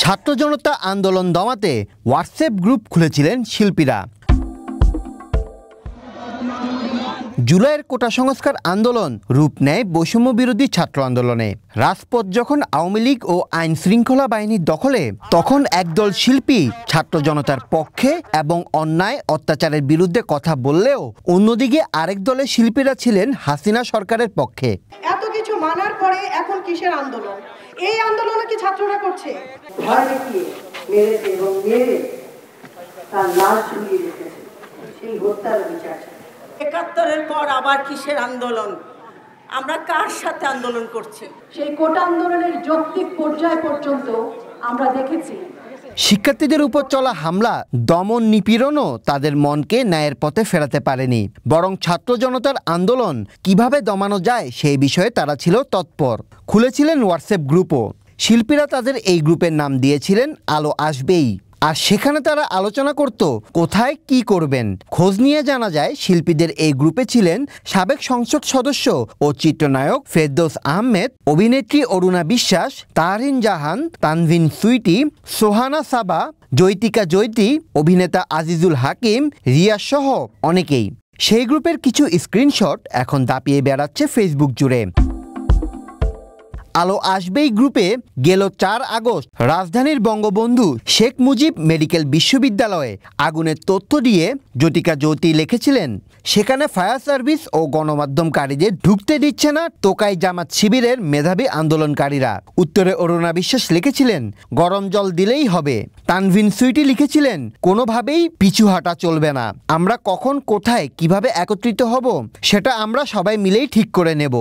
ছাত্র জনতা আন্দোলন দমাতে WhatsApp group খুলেছিলেন শিল্পীরা। জুলাইয়ের কোটা সংস্কার আন্দোলন রূপ নেয় বৈষম্য বিরোধী ছাত্র আন্দোলনে। রাজপথ যখন আওয়ামী লীগ ও আইন শৃঙ্খলা বাহিনীর দখলে, তখন একদল শিল্পী ছাত্র জনতার পক্ষে এবং অন্যায় অত্যাচারের বিরুদ্ধে কথা বললেও অন্যদিকে আরেক দলের শিল্পীরা ছিলেন হাসিনা সরকারের পক্ষে। এত কিছু মানার পরে এখন কিসের আন্দোলন? এই আন্দোলনে কি ছাত্ররা করছে? ভয় দেখিয়ে মেরেছে এবং মেরে তার লাশ ঝুলিয়ে রেখেছে। সেই হত্যার বিচার। ৭১-এর পর আবার কিসের আন্দোলন? আমরা কার সাথে আন্দোলন করছি? সেই কোটা আন্দোলনের যৌক্তিক পর্যায় পর্যন্ত আমরা দেখেছি শিক্ষার্থীদের উপর চলা হামলা, দমন, নিপীড়নও তাদের মনকে ন্যায়ের পথে ফেরাতে পারেনি, বরং ছাত্র জনতার আন্দোলন কিভাবে দমানো যায় সেই বিষয়ে তারা ছিল তৎপর। খুলেছিলেন হোয়াটসঅ্যাপ গ্রুপও। শিল্পীরা তাদের এই গ্রুপের নাম দিয়েছিলেন আলো আসবেই। আর সেখানে তারা আলোচনা করত কোথায় কি করবেন। খোঁজ নিয়ে জানা যায় শিল্পীদের এই গ্রুপে ছিলেন সাবেক সংসদ সদস্য ও চিত্রনায়ক ফেরদৌস আহমেদ, অভিনেত্রী অরুণা বিশ্বাস, তাহরিন জাহান, তানভিন সুইটি, সোহানা সাবা, জৈতিকা জৈতি, অভিনেতা আজিজুল হাকিম, রিয়া সহ অনেকেই। সেই গ্রুপের কিছু স্ক্রিনশট এখন দাপিয়ে বেড়াচ্ছে ফেসবুক জুড়ে। আলো আসবেই গ্রুপে গেল ৪ আগস্ট রাজধানীর বঙ্গবন্ধু শেখ মুজিব মেডিকেল বিশ্ববিদ্যালয়ে আগুনের তথ্য দিয়ে জটিকা জ্যোতি লিখেছিলেন, সেখানে ফায়ার সার্ভিস ও গণমাধ্যমকারীদের ঢুকতে দিচ্ছে না টোকাই জামাত শিবিরের মেধাবী আন্দোলনকারীরা। উত্তরে অরুণা বিশ্বাস লিখেছিলেন, গরম জল দিলেই হবে। তানভিন সুইটি লিখেছিলেন, কোনোভাবেই পিছু হাঁটা চলবে না। আমরা কখন, কোথায়, কিভাবে একত্রিত হব সেটা আমরা সবাই মিলেই ঠিক করে নেব।